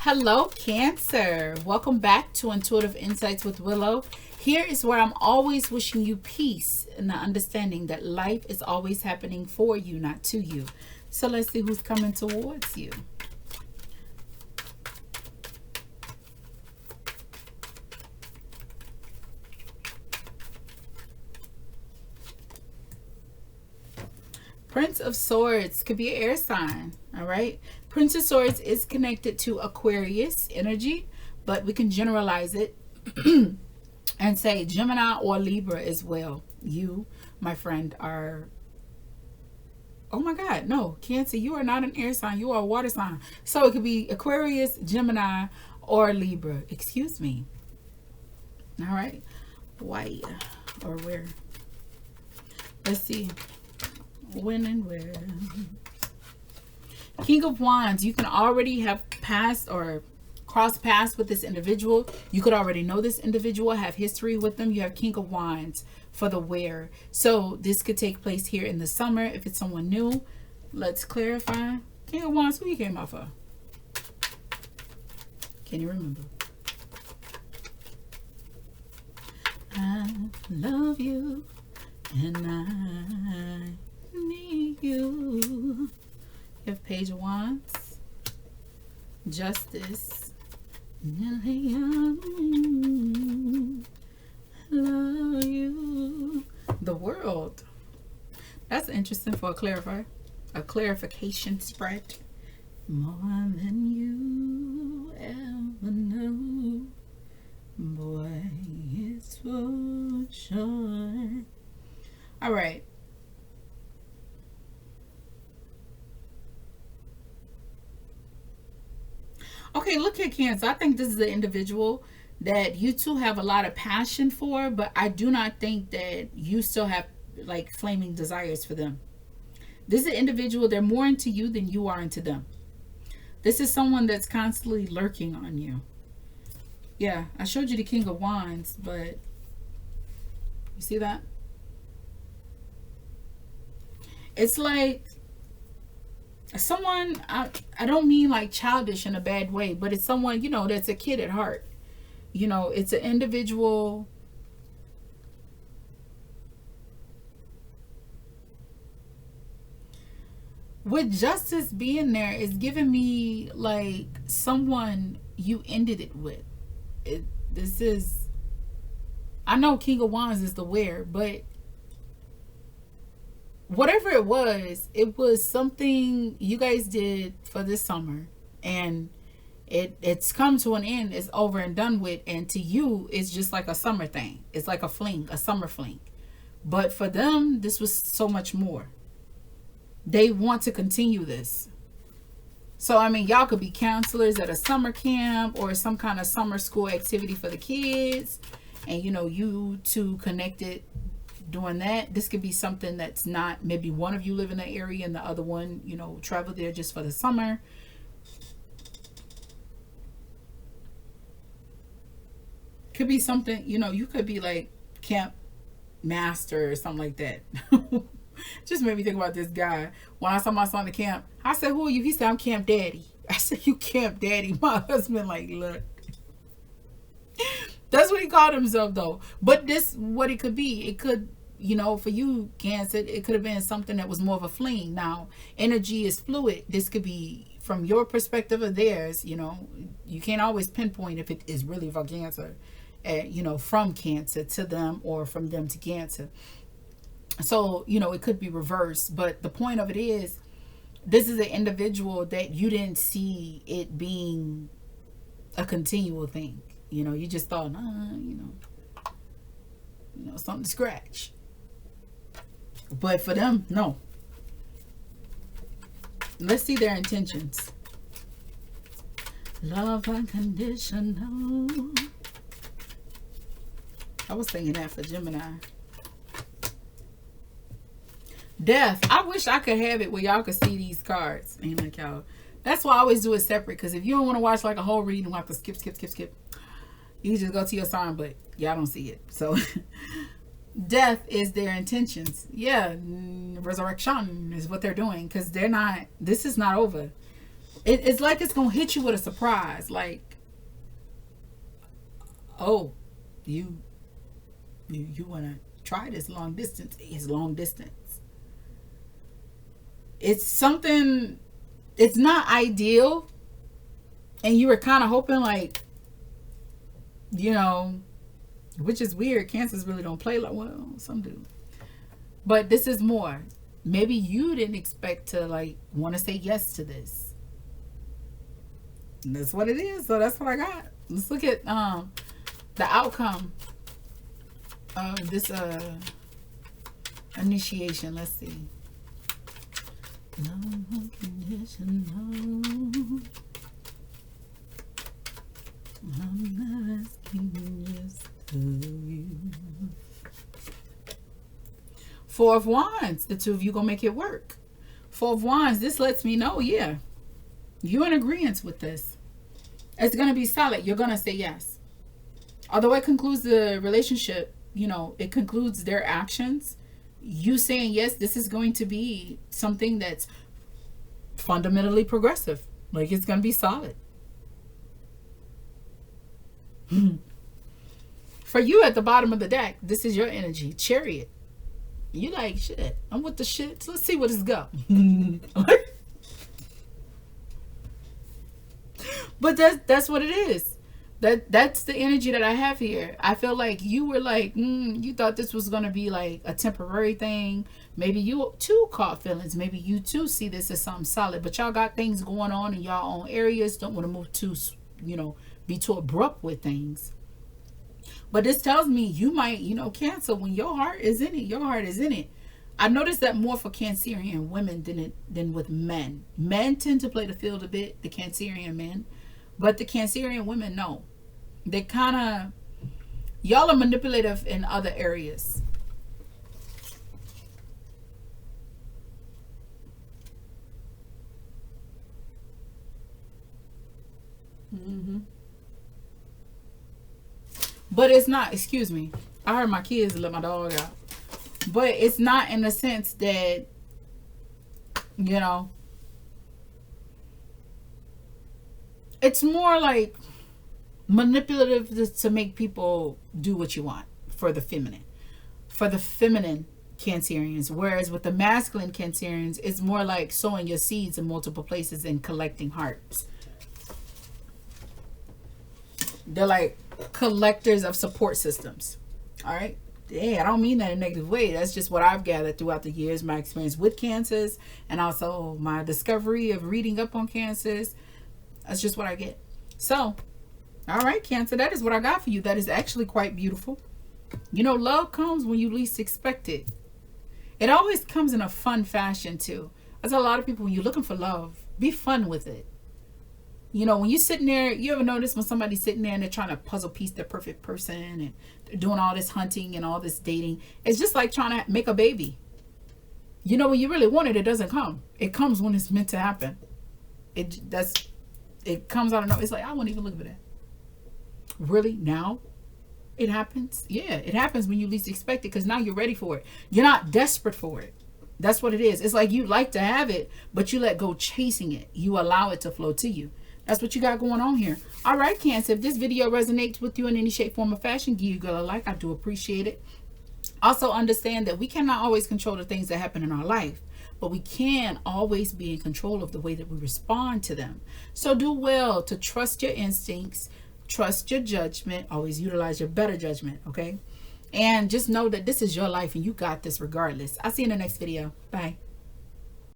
Hello, Cancer. Welcome back to Intuitive Insights with Willow. Here is where I'm always wishing you peace and the understanding that life is always happening for you, not to you. So let's see who's coming towards you. Prince of Swords could be an air sign, all right? Prince of Swords is connected to Aquarius energy, but we can generalize it and say Gemini or Libra as well. You, my friend, are... Oh my God, no, Cancer, you are not an air sign. You are a water sign. So it could be Aquarius, Gemini, or Libra. Excuse me. All right. Why or where? Let's see. When and where. King of Wands, you can already have passed or crossed paths with this individual. You could already know this individual, have history with them. You have King of Wands for the where. So this could take place here in the summer if it's someone new. Let's clarify. King of Wands, who you came off of? Can you remember? I love you and I need you. You have Page of Wands, Justice, love you, the World. That's interesting for a clarification spread. More than you ever know, boy, it's for sure. All right. Okay, look at Cancer. I think this is an individual that you two have a lot of passion for, but I do not think that you still have like flaming desires for them. This is an individual, they're more into you than you are into them. This is someone that's constantly lurking on you. Yeah, I showed you the King of Wands, but you see that? It's like someone, I don't mean like childish in a bad way, but it's someone, you know, that's a kid at heart. You know, it's an individual. With Justice being there, it's giving me like someone you ended it with. This is, I know King of Wands is the where, but whatever it was something you guys did for this summer, and it's come to an end. It's over and done with, and to you it's just like a summer thing. It's like a fling, a summer fling. But for them, this was so much more. They want to continue this. So I mean, y'all could be counselors at a summer camp or some kind of summer school activity for the kids, and you know, you two connected doing that. This could be something that's not, maybe one of you live in the area and the other one, you know, travel there just for the summer. Could be something, you know, you could be like camp master or something like that. Just made me think about this guy. When I saw my son at camp, I said, who are you? He said, I'm camp daddy. I said, you camp daddy? My husband like, look. That's what he called himself though. But this, what it could be, it could, you know, for you, Cancer, it could have been something that was more of a fling. Now, energy is fluid. This could be from your perspective or theirs. You know, you can't always pinpoint if it is really for Cancer, you know, from Cancer to them or from them to Cancer. So, you know, it could be reversed. But the point of it is, this is an individual that you didn't see it being a continual thing. You know, you just thought, you know, something to scratch. But for them, no. Let's see their intentions. Love unconditional. I was thinking that for Gemini. Death. I wish I could have it where y'all could see these cards. Ain't like y'all. That's why I always do it separate. Because if you don't want to watch like a whole reading, you have to skip. You can just go to your sign, but y'all don't see it. So death is their intentions. Yeah, resurrection is what they're doing, because they're not, this is not over. It's like it's gonna hit you with a surprise. Like, oh, you wanna try this long distance? It's long distance. It's something. It's not ideal, and you were kind of hoping, like, which is weird. Cancers really don't play like, well, some do, but this is more. Maybe you didn't expect to, like, want to say yes to this. And that's what it is. So that's what I got. Let's look at the outcome of this initiation. Let's see. No condition, no. I'm not asking yes to you. Four of Wands. The two of you gonna make it work. Four of Wands. This lets me know, yeah, you're in agreement with this. It's gonna be solid. You're gonna say yes. Although it concludes the relationship, it concludes their actions. You saying yes, this is going to be something that's fundamentally progressive. Like, it's gonna be solid. For you at the bottom of the deck, this is your energy. Chariot. You like, shit, I'm with the shit. So let's see what it's go. But that's what it is. That's the energy that I have here. I feel like you were like, you thought this was going to be like a temporary thing. Maybe you too caught feelings. Maybe you too see this as something solid. But y'all got things going on in y'all own areas. Don't want to move too, be too abrupt with things. But this tells me you might, Cancer, when your heart is in it, your heart is in it. I noticed that more for Cancerian women than with men. Men tend to play the field a bit, the Cancerian men. But the Cancerian women, no. They kind of, y'all are manipulative in other areas. But it's not, excuse me, I heard my kids let my dog out. But it's not in the sense that, it's more like manipulative to make people do what you want for the feminine. For the feminine Cancerians. Whereas with the masculine Cancerians, it's more like sowing your seeds in multiple places and collecting hearts. They're like collectors of support systems. All right. Yeah, I don't mean that in a negative way. That's just what I've gathered throughout the years, my experience with cancers, and also my discovery of reading up on cancers. That's just what I get. So, all right, Cancer, that is what I got for you. That is actually quite beautiful. Love comes when you least expect it. It always comes in a fun fashion too. I tell a lot of people, when you're looking for love, be fun with it. When you're sitting there, you ever notice when somebody's sitting there and they're trying to puzzle piece their perfect person and they're doing all this hunting and all this dating? It's just like trying to make a baby. When you really want it, it doesn't come. It comes when it's meant to happen. It comes out of nowhere. It's like, I won't even look for that. Really? Now? It happens? Yeah, it happens when you least expect it, because now you're ready for it. You're not desperate for it. That's what it is. It's like you like to have it, but you let go chasing it. You allow it to flow to you. That's what you got going on here. All right, Cancer, if this video resonates with you in any shape, form, or fashion, give your girl a like. I do appreciate it. Also understand that we cannot always control the things that happen in our life, but we can always be in control of the way that we respond to them. So do well to trust your instincts, trust your judgment, always utilize your better judgment, okay? And just know that this is your life and you got this regardless. I'll see you in the next video. Bye.